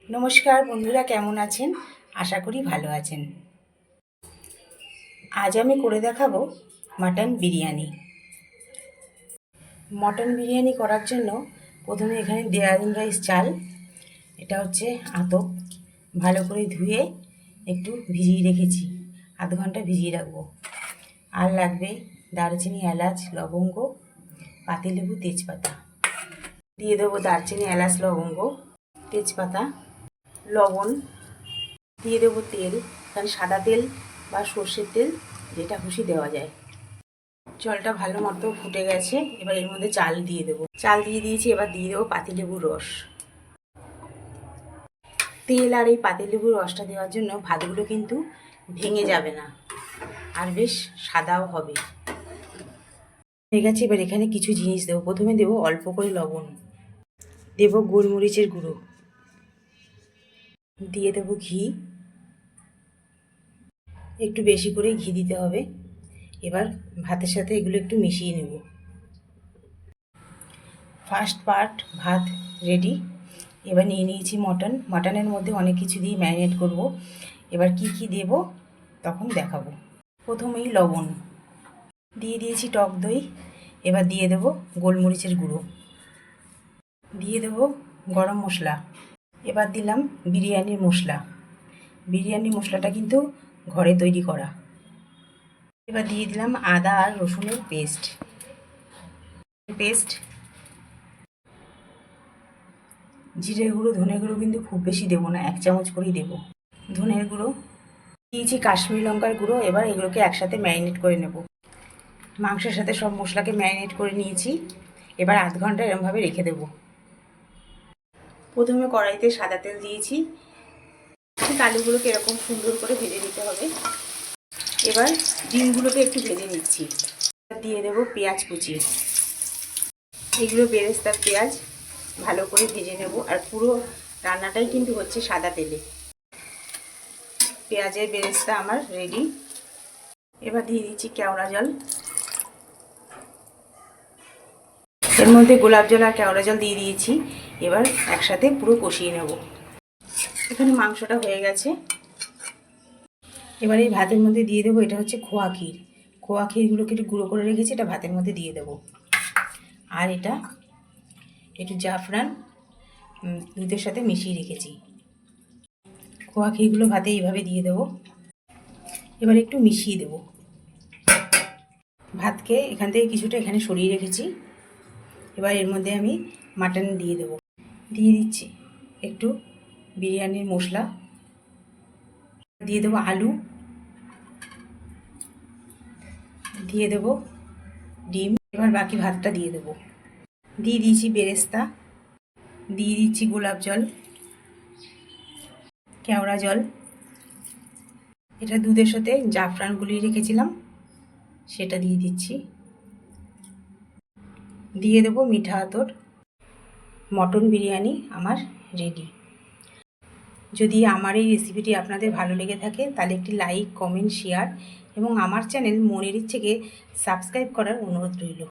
নমস্কার বন্ধুরা, কেমন আছেন? আশা করি ভালো আছেন। আজ আমি করে দেখাবো মাটন বিরিয়ানি। মটন বিরিয়ানি করার জন্য প্রথমে এখানে দেরাদুন রাইস চাল, এটা হচ্ছে আতপ, ভালো করে ধুয়ে একটু ভিজিয়ে রেখেছি, আধ ঘন্টা ভিজিয়ে রাখবো। আর লাগবে দারচিনি, এলাচ, লবঙ্গ, পাতিলেবু, তেজপাতা। দিয়ে দেবো দারচিনি, এলাচ, লবঙ্গ, তেজপাতা, লবণ, দিয়ে দেবো তেল, কারণ সাদা তেল বা সর্ষের তেল যেটা খুশি দেওয়া যায়। জলটা ভালো মতো ফুটে গেছে, এবার এর মধ্যে চাল দিয়ে দেবো। চাল দিয়ে দিয়েছি, এবার দিয়ে দেবো পাতিলেবুর রস। তেল আর এই পাতিলেবুর রসটা দেওয়ার জন্য ভাতগুলো কিন্তু ভেঙে যাবে না, আর বেশ সাদাও হবে। ঠিক আছে, এবার এখানে কিছু জিনিস দেবো। প্রথমে দেবো অল্প করে লবণ, দেবো গোলমরিচের গুঁড়ো, দিয়ে দেবো ঘি, একটু বেশি করে ঘি দিতে হবে। এবার ভাতের সাথে এগুলো একটু মিশিয়ে নেব। ফার্স্ট পার্ট ভাত রেডি। এবার নিয়ে নিয়েছি মটন। মটনের মধ্যে অনেক কিছু দিয়ে ম্যারিনেট করব। এবার কি কি দেব তখন দেখাবো। প্রথমেই লবণ দিয়ে দিয়েছি, টক দই, এবার দিয়ে দেব গোলমরিচের গুঁড়ো, দিয়ে দেব গরম মশলা, এবার দিলাম বিরিয়ানির মশলা। বিরিয়ানি মশলাটা কিন্তু ঘরে তৈরি করা। এবার দিয়ে দিলাম আদা আর রসুনের পেস্ট। জিরের গুঁড়ো, ধনের গুঁড়ো কিন্তু খুব বেশি দেবো না, 1 চামচ করেই দেবো। ধনের গুঁড়ো দিয়েছি, কাশ্মীরি লঙ্কার গুঁড়ো। এবার এগুলোকে একসাথে ম্যারিনেট করে নেব। মাংসের সাথে সব মশলাকে ম্যারিনেট করে নিয়েছি, এবার আধ ঘন্টা এরমভাবে রেখে দেব। প্রথমে কড়াইতে সাদা তেল দিয়েছি, ঠিক আলুগুলোকে এরকম সুন্দর করে ভেজে নিতে হবে। এবার ডিমগুলোকে একটু ভেজে নিচ্ছি। দিয়ে দেবো পেঁয়াজ কুচি, এগুলো বেরেস্তার পেঁয়াজ, ভালো করে ভেজে নেব। আর পুরো রান্নাটাই কিন্তু হচ্ছে সাদা তেলে। পেঁয়াজের বেরেস্তা আমার রেডি। এবার দিয়ে দিচ্ছি কেওড়া জল, এর মধ্যে গোলাপ জল আর কেওড়া জল দিয়ে দিয়েছি। এবার একসাথে পুরো কষিয়ে নেব। এখানে মাংসটা হয়ে গেছে। এবার এই ভাতের মধ্যে দিয়ে দেবো, এটা হচ্ছে খোয়া ক্ষীর। খোয়া ক্ষীরগুলোকে একটু গুঁড়ো করে রেখেছি, এটা ভাতের মধ্যে দিয়ে দেবো। আর এটা একটু জাফরান দুধের সাথে মিশিয়ে রেখেছি। খোয়া ক্ষীরগুলো ভাতে এইভাবে দিয়ে দেবো। এবার একটু মিশিয়ে দেবো। ভাতকে এখান থেকে কিছুটা এখানে সরিয়ে রেখেছি। এবার এর মধ্যে আমি মাটন দিয়ে দেবো। দিয়ে দিচ্ছি একটু বিরিয়ানির মশলা, দিয়ে দেবো আলু, দিয়ে দেবো ডিম। এবার বাকি ভাতটা দিয়ে দেবো। দিয়ে দিয়েছি বেরেস্তা, দিয়ে দিচ্ছি গোলাপ জল, কেওড়া জল, এটা দুধের সাথে জাফরান গুলিয়ে রেখেছিলাম সেটা দিয়ে দিচ্ছি। দিয়ে দেবো মিঠা আতর। মটন বিরিয়ানি আমার রেডি। যদি আমার এই রেসিপিটি আপনাদের ভালো লেগে থাকে তাহলে একটি লাইক, কমেন্ট, শেয়ার এবং আমার চ্যানেল মনের ইচ্ছেকে সাবস্ক্রাইব করার অনুরোধ রইল।